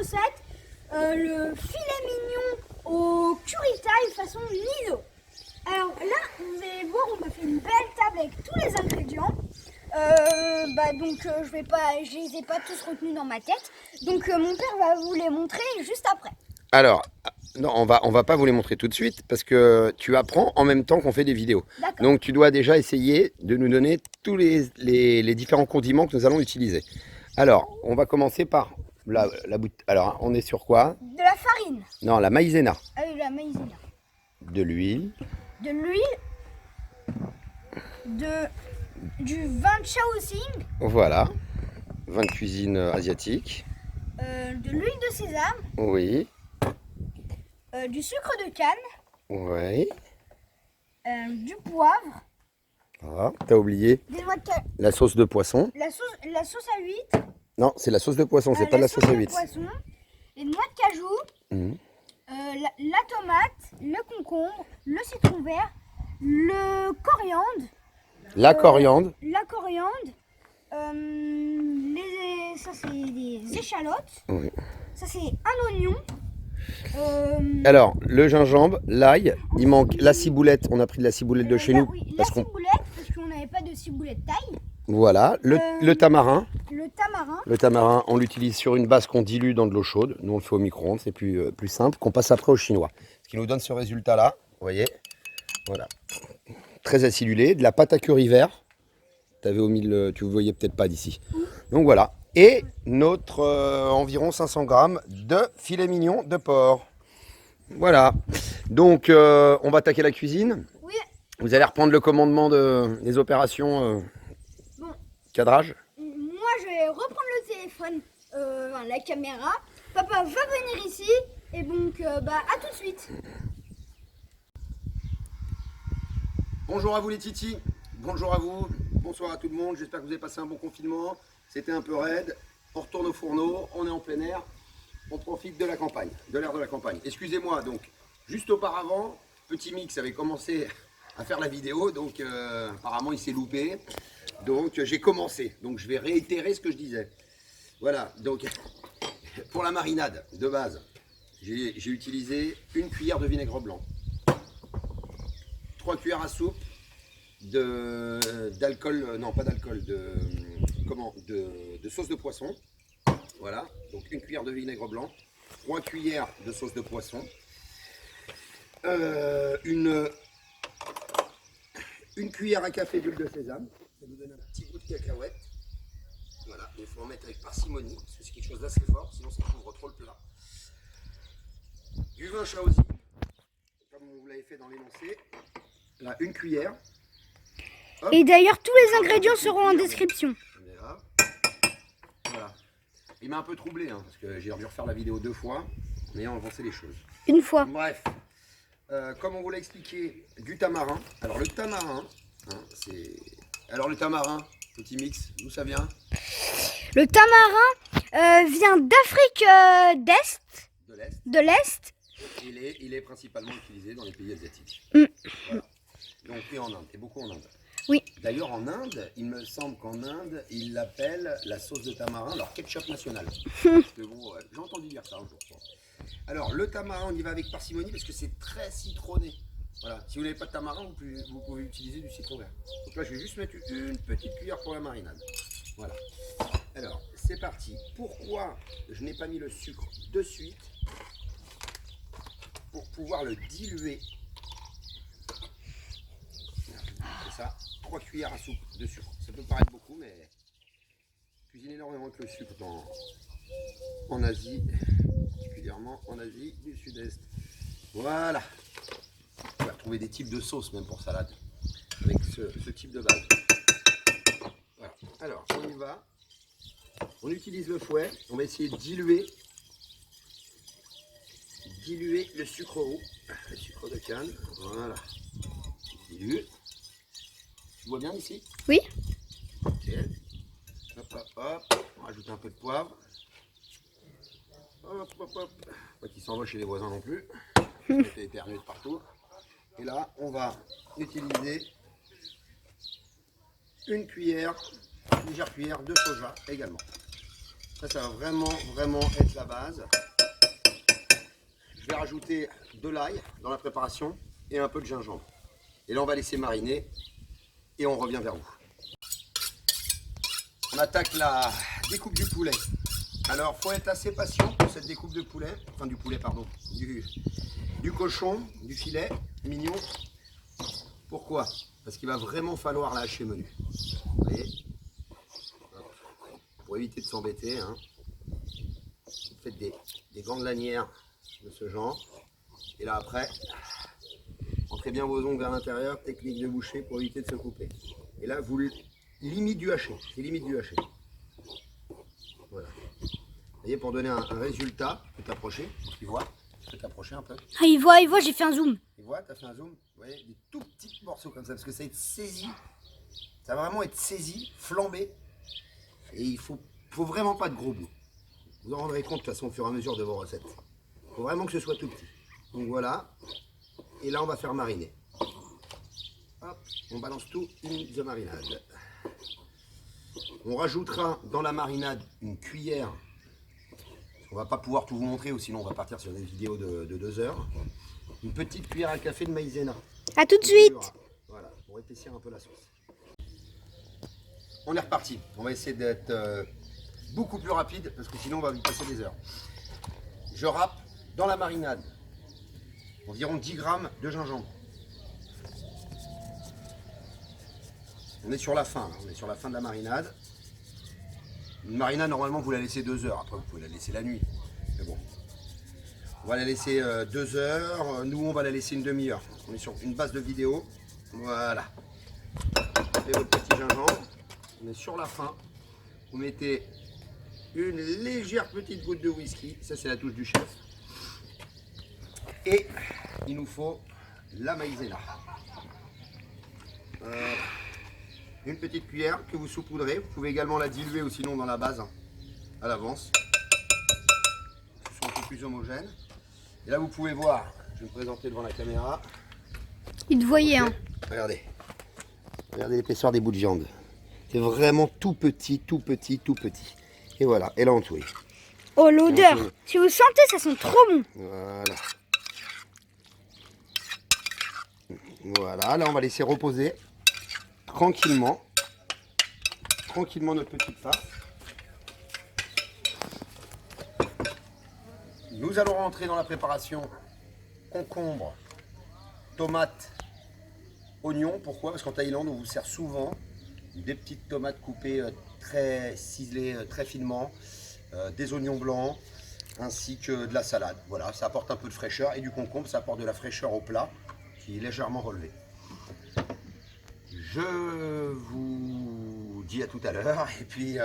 recette, le filet mignon au curry Thai façon Nido. Alors là, vous allez voir, on m'a fait une belle table avec tous les ingrédients. Je les ai pas tous retenus dans ma tête. Donc mon père va vous les montrer juste après. Alors, non, on va pas vous les montrer tout de suite parce que tu apprends en même temps qu'on fait des vidéos. Donc tu dois déjà essayer de nous donner tous les différents condiments que nous allons utiliser. Alors, on va commencer par la bouteille. Alors, on est sur quoi? De la farine. Non, la maïzena. Ah oui, la maïzena. De l'huile. De l'huile. Du vin de Shaoxing. Voilà. Vin de cuisine asiatique. De l'huile de sésame. Oui. Du sucre de canne. Oui. Du poivre. Ah, t'as oublié Des noix de la sauce de poisson. la sauce à huître. Non, c'est la sauce de poisson, c'est pas la sauce à huître. Poisson, les noix de cajou. Mmh. La tomate, le concombre, le citron vert, le coriandre. La coriandre. La coriandre. Ça c'est des échalotes. Oui. Ça c'est un oignon. Alors, le gingembre, l'ail, il manque la ciboulette. On a pris de la ciboulette de chez nous. Oui, la parce ciboulette, parce qu'on n'avait pas de ciboulette taille. Voilà, le tamarin. Le tamarin. Le tamarin, on l'utilise sur une base qu'on dilue dans de l'eau chaude. Nous, on le fait au micro-ondes, c'est plus simple, qu'on passe après au chinois. Ce qui nous donne ce résultat-là, vous voyez. Voilà. Très acidulé. De la pâte à curry vert. Tu ne voyais peut-être pas d'ici. Donc voilà. Et notre environ 500 grammes de filet mignon de porc. Voilà. Donc, on va attaquer la cuisine. Oui. Vous allez reprendre le commandement des opérations cadrage. Moi, je vais reprendre le téléphone, la caméra. Papa va venir ici. Et donc, à tout de suite. Bonjour à vous les titis. Bonjour à vous. Bonsoir à tout le monde. J'espère que vous avez passé un bon confinement. C'était un peu raide. On retourne au fourneau. On est en plein air. On profite de la campagne, de l'air de la campagne. Excusez-moi, donc, juste auparavant, Petit Mix avait commencé à faire la vidéo. Donc, apparemment, il s'est loupé. Donc, j'ai commencé. Donc, je vais réitérer ce que je disais. Voilà. Donc, pour la marinade de base, j'ai utilisé une cuillère de vinaigre blanc, 3 cuillères à soupe d'alcool, non pas d'alcool, de sauce de poisson. Voilà, donc une cuillère de vinaigre blanc, 3 cuillères de sauce de poisson, une cuillère à café d'huile de sésame, ça nous donne un petit goût de cacahuète. Voilà, il faut en mettre avec parcimonie, parce que c'est quelque chose d'assez fort, sinon ça couvre trop le plat. Du vin Shaoxing, comme vous l'avez fait dans l'énoncé, là une cuillère. Hop. Et d'ailleurs, tous les ingrédients seront en description. Voilà. Il m'a un peu troublé, hein, parce que j'ai dû refaire la vidéo 2 fois, en ayant avancé les choses. Une fois. Bref, comme on vous l'a expliqué, du tamarin. Alors le tamarin, hein, c'est... Alors le tamarin, Petit Mix, d'où ça vient? Le tamarin vient d'Afrique de l'Est. Il est principalement utilisé dans les pays asiatiques. Voilà. Donc et en Inde, et beaucoup en Inde. Oui. D'ailleurs en Inde, il me semble qu'en Inde, ils l'appellent la sauce de tamarin, leur ketchup national. Bon, j'ai entendu dire ça un jour. Alors le tamarin, on y va avec parcimonie parce que c'est très citronné. Voilà. Si vous n'avez pas de tamarin, vous pouvez utiliser du citron vert. Donc là, je vais juste mettre une petite cuillère pour la marinade. Voilà. Alors, c'est parti. Pourquoi je n'ai pas mis le sucre de suite? Pour pouvoir le diluer. C'est ça, 3 cuillères à soupe de sucre. Ça peut paraître beaucoup, mais cuisine énormément avec le sucre en Asie, particulièrement en Asie du Sud-Est. Voilà. On va retrouver des types de sauces même pour salade, avec ce type de base. Voilà. Alors, on y va. On utilise le fouet. On va essayer de diluer le sucre roux, le sucre de canne. Voilà. Dilue. Tu vois bien ici? Oui. Ok. Hop, hop, hop. On rajoute un peu de poivre. Hop, hop, hop. Pas qu'il s'envole chez les voisins non plus. C'était éternué de partout. Et là, on va utiliser une légère cuillère de soja également. Ça va vraiment être la base. Je vais rajouter de l'ail dans la préparation et un peu de gingembre. Et là, on va laisser mariner et on revient vers vous. On attaque la découpe du poulet. Alors, il faut être assez patient pour cette découpe de poulet. Enfin, du poulet, pardon. Du cochon, du filet mignon. Pourquoi? Parce qu'il va vraiment falloir la hacher menu. Vous voyez? Pour éviter de s'embêter, hein. Vous faites des grandes lanières de ce genre. Et là, après, entrez bien vos ongles à l'intérieur, technique de boucher pour éviter de se couper. Et là, vous limite du haché. C'est limite du haché. Voilà. Vous voyez, pour donner un résultat, tu peux t'approcher, pour qu'il voit. Tu peux t'approcher un peu. Ah, il voit, j'ai fait un zoom. Tu vois, tu as fait un zoom. Vous voyez, des tout petits morceaux comme ça, parce que ça va être saisi. Ça va vraiment être saisi, flambé. Et il faut vraiment pas de gros bouts. Vous en rendrez compte de toute façon au fur et à mesure de vos recettes. Il faut vraiment que ce soit tout petit. Donc voilà. Et là, on va faire mariner. Hop, on balance tout in the marinade. On rajoutera dans la marinade une cuillère. On va pas pouvoir tout vous montrer ou sinon on va partir sur des vidéos de 2 heures. Une petite cuillère à café de maïzena. À tout de suite. Voilà, pour épaissir un peu la sauce. On est reparti. On va essayer d'être beaucoup plus rapide parce que sinon on va y passer des heures. Je râpe dans la marinade environ 10 grammes de gingembre. On est sur la fin, là. On est sur la fin de la marinade. Une marinade, normalement, vous la laissez 2 heures. Après, vous pouvez la laisser la nuit. Mais bon. On va la laisser 2 heures. Nous, on va la laisser une demi-heure. On est sur une base de vidéo. Voilà. Vous mettez votre petit gingembre. On est sur la fin. Vous mettez une légère petite goutte de whisky. Ça, c'est la touche du chef. Et il nous faut la maïzena. Une petite cuillère que vous saupoudrez. Vous pouvez également la diluer ou sinon dans la base à l'avance. Ce soit un peu plus homogène. Et là, vous pouvez voir. Je vais me présenter devant la caméra. Il te voyait, hein. Regardez. Regardez l'épaisseur des bouts de viande. C'est vraiment tout petit, tout petit, tout petit. Et voilà. Et là, on touille. Oh, l'odeur. Si vous sentez, ça sent trop bon. Voilà. Voilà. Là, on va laisser reposer tranquillement notre petite farce. Nous allons rentrer dans la préparation concombre, tomates, oignons. Pourquoi? Parce qu'en Thaïlande, on vous sert souvent des petites tomates coupées très ciselées, très finement, des oignons blancs, ainsi que de la salade. Voilà, ça apporte un peu de fraîcheur. Et du concombre, ça apporte de la fraîcheur au plat, qui est légèrement relevé. Je vous dis à tout à l'heure. Et puis,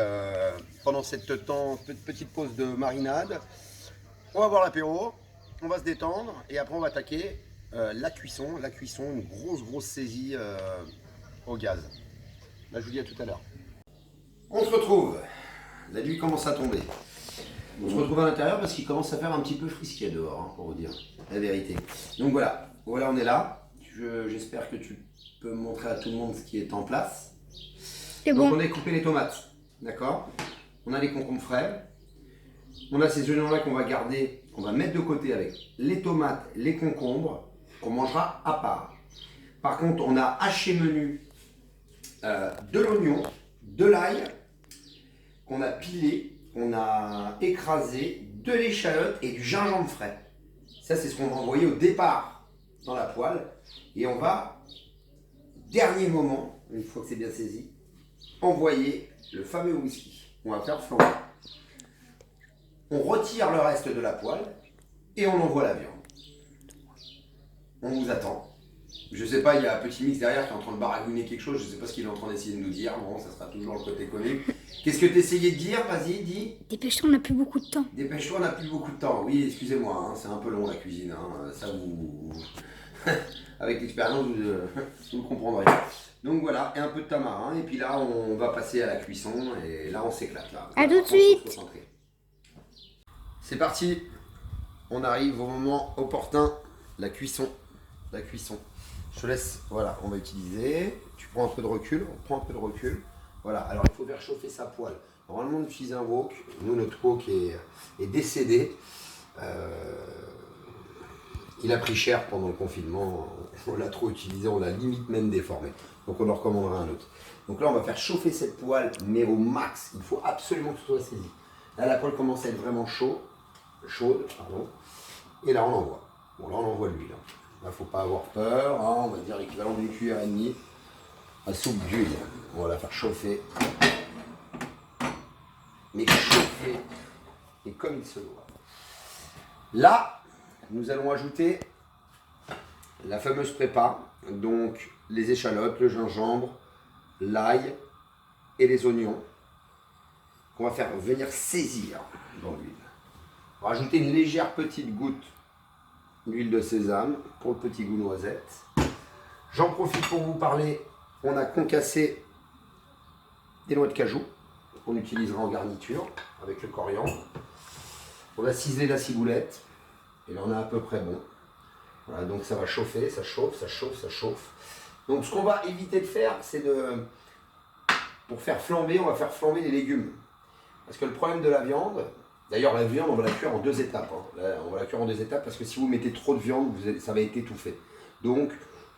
pendant cette petite pause de marinade, on va boire l'apéro, on va se détendre. Et après, on va attaquer la cuisson. La cuisson, une grosse saisie au gaz. Là, je vous dis à tout à l'heure. On se retrouve. La nuit commence à tomber. On se retrouve à l'intérieur parce qu'il commence à faire un petit peu frisquet dehors, hein, pour vous dire la vérité. Donc voilà, on est là. J'espère que tu peux montrer à tout le monde ce qui est en place. Donc bon. On a coupé les tomates, d'accord? On a les concombres frais. On a ces oignons-là qu'on va garder, qu'on va mettre de côté avec les tomates, les concombres, qu'on mangera à part. Par contre, on a haché menu de l'oignon, de l'ail, qu'on a pilé, qu'on a écrasé, de l'échalote et du gingembre frais. Ça, c'est ce qu'on va envoyer au départ dans la poêle. Et on va, dernier moment, une fois que c'est bien saisi, envoyer le fameux whisky. On va faire flamber. On retire le reste de la poêle et on envoie la viande. On vous attend. Je sais pas, il y a un petit mix derrière qui est en train de baragouiner quelque chose. Je sais pas ce qu'il est en train d'essayer de nous dire. Bon, ça sera toujours le côté connu. Qu'est-ce que tu essayais de dire? Vas-y, dis. Dépêche-toi, on n'a plus beaucoup de temps. Dépêche-toi, on n'a plus beaucoup de temps. Oui, excusez-moi, hein, c'est un peu long la cuisine. Hein. Ça vous... Avec l'expérience, vous comprendrez. Donc voilà, et un peu de tamarin. Et puis là, on va passer à la cuisson. Et là, on s'éclate. Là. À tout de suite. C'est parti. On arrive au moment opportun. La cuisson. La cuisson. Je te laisse. Voilà, on va utiliser. Tu prends un peu de recul. On prend un peu de recul. Voilà, alors il faut faire chauffer sa poêle. Normalement, on utilise un wok. Nous, notre wok est décédé. Il a pris cher pendant le confinement. On l'a trop utilisé, on l'a limite même déformé. Donc on en recommandera un autre. Donc là, on va faire chauffer cette poêle, mais au max. Il faut absolument que ce soit saisi. Là, la poêle commence à être vraiment chaude. Et là, on envoie. Bon, là, on envoie de l'huile. Là, il ne faut pas avoir peur. Hein, on va dire l'équivalent d'une cuillère et demie à soupe d'huile. On va la faire chauffer. Mais chauffer. Et comme il se doit. Là, nous allons ajouter la fameuse prépa. Donc, les échalotes, le gingembre, l'ail et les oignons. Qu'on va faire venir saisir dans l'huile. On va rajouter une légère petite goutte d'huile de sésame pour le petit goût noisette. J'en profite pour vous parler, on a concassé des noix de cajou qu'on utilisera en garniture avec le coriandre. On a ciselé la ciboulette et là on a à peu près bon. Voilà, donc ça va chauffer, ça chauffe, ça chauffe, ça chauffe. Donc ce qu'on va éviter de faire, c'est pour faire flamber, on va faire flamber les légumes. Parce que le problème de la viande, d'ailleurs la viande on va la cuire en 2 étapes. Hein. Là, on va la cuire en 2 étapes parce que si vous mettez trop de viande, ça va être étouffé. Donc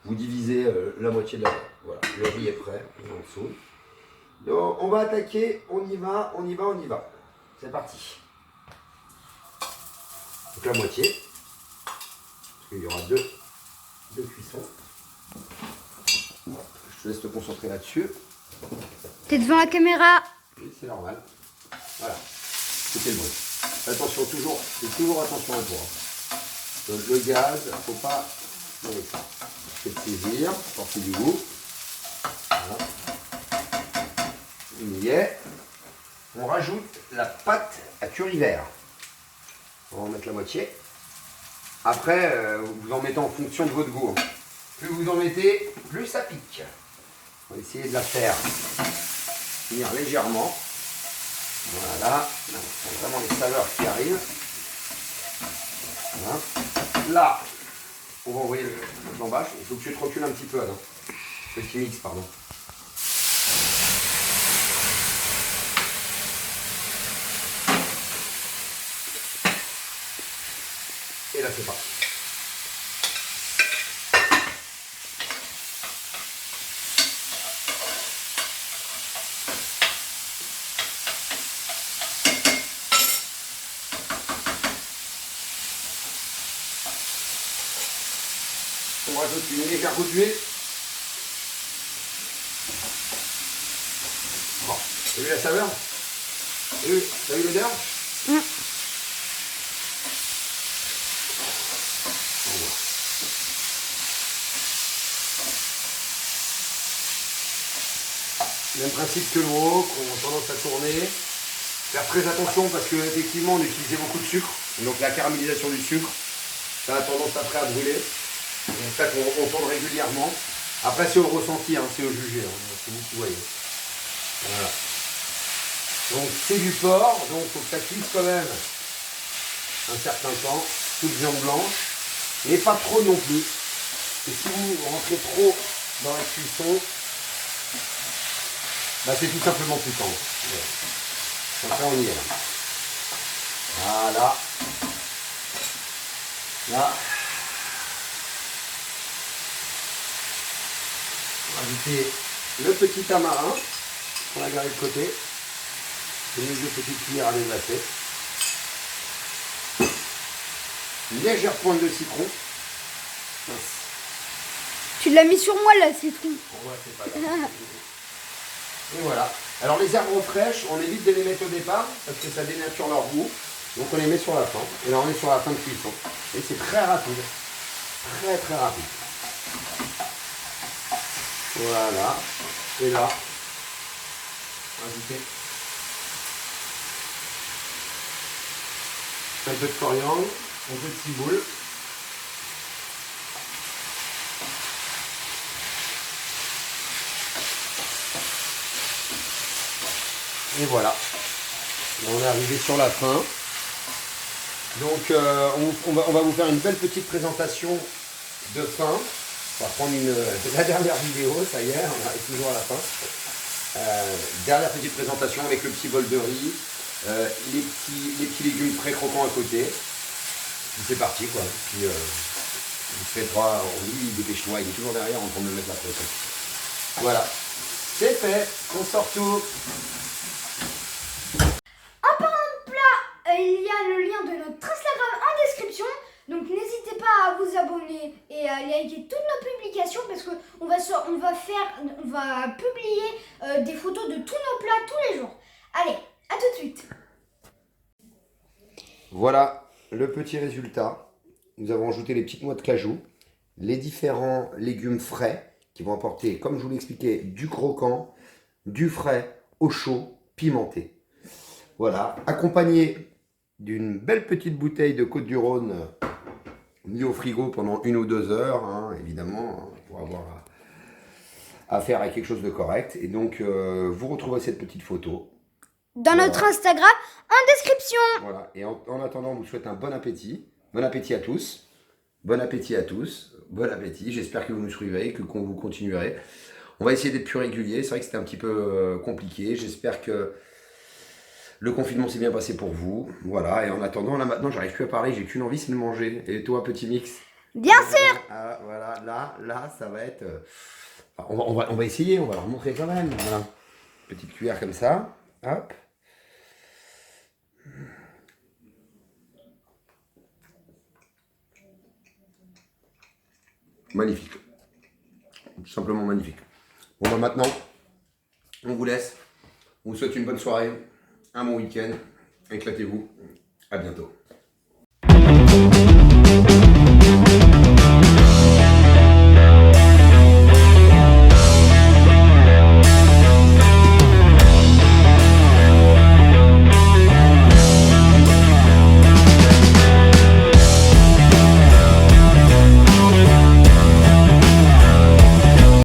vous divisez la moitié de la viande. Voilà, le riz est prêt en dessous. Donc on va attaquer, on y va, on y va, on y va. C'est parti. Donc la moitié. Parce qu'il y aura deux cuissons. Je te laisse te concentrer là-dessus. T'es devant la caméra. Oui, c'est normal. Voilà, c'était le bruit. Attention, toujours attention à toi. Le gaz, il ne faut pas le saisir, porter du goût. Voilà. Il y est. On rajoute la pâte à curry vert. On va en mettre la moitié. Après, vous en mettez en fonction de votre goût. Plus vous en mettez, plus ça pique. On va essayer de la faire finir légèrement. Voilà, là, on sent vraiment les saveurs qui arrivent. Voilà. Là, on va envoyer le flambage. Il faut que tu te recules un petit peu, Adam. Petit mix, pardon. Et là, c'est parti. On rajoute une légère goutte d'huile. Bon, t'as vu la saveur? T'as vu l'odeur? Même principe que le wok, on a tendance à tourner. Faire très attention parce qu'effectivement on utilisait beaucoup de sucre. Donc la caramélisation du sucre, ça a tendance après à brûler. C'est pour ça qu'on tourne régulièrement. Après c'est au ressenti, hein, c'est au jugé, hein, c'est vous qui voyez. Voilà. Donc c'est du porc, donc il faut que ça cuise quand même un certain temps, toute viande blanche, mais pas trop non plus. Et si vous rentrez trop dans la cuisson, bah, c'est tout simplement plus tendre. Après on y est là. Voilà. Là. On va ajouter le petit tamarin qu'on a gardé de côté. Une deux petites cuillères à déglacer. Une légère pointe de citron. Tu l'as mis sur moi là, citron. Ouais, c'est pas grave. Et voilà. Alors les herbes fraîches, on évite de les mettre au départ parce que ça dénature leur goût. Donc on les met sur la fin. Et là on est sur la fin de cuisson. Et c'est très rapide. Très très rapide. Voilà. Et là, ajouter un peu de coriandre, un peu de ciboule. Et voilà, on est arrivé sur la fin. Donc on va vous faire une belle petite présentation de fin. On va prendre la dernière vidéo, ça y est, on arrive toujours à la fin. Dernière petite présentation avec le petit bol de riz, les petits légumes frais croquants à côté. Puis c'est parti quoi. Puis il fait 3, oui, dépêche-toi, il est toujours derrière en train de me mettre la pression. Voilà, c'est fait, on sort tout. En parlant de plat, il y a le lien de notre Instagram en description. Donc n'hésitez pas à vous abonner et à liker toutes nos publications parce qu'on va publier des photos de tous nos plats tous les jours. Allez, à tout de suite. Voilà le petit résultat. Nous avons ajouté les petites noix de cajou, les différents légumes frais qui vont apporter, comme je vous l'expliquais, du croquant, du frais, au chaud, pimenté. Voilà, accompagné d'une belle petite bouteille de Côtes-du-Rhône mis au frigo pendant 1 ou 2 heures, hein, évidemment, hein, pour avoir affaire à quelque chose de correct. Et donc, vous retrouverez cette petite photo Dans notre Instagram en description. Voilà, et en attendant, on vous souhaite un bon appétit. Bon appétit à tous. Bon appétit à tous. Bon appétit. J'espère que vous nous suivrez, que vous continuerez. On va essayer d'être plus régulier. C'est vrai que c'était un petit peu compliqué. J'espère que le confinement s'est bien passé pour vous. Voilà, et en attendant, là maintenant, j'arrive plus à parler. J'ai qu'une envie, c'est de manger. Et toi, petit mix? Bien sûr. Voilà, là, ça va être... on va essayer, on va leur montrer quand même. Voilà. Petite cuillère comme ça. Hop. Magnifique. Tout simplement magnifique. Bon, bah maintenant, on vous laisse. On vous souhaite une bonne soirée, un bon week-end. Éclatez-vous. À bientôt.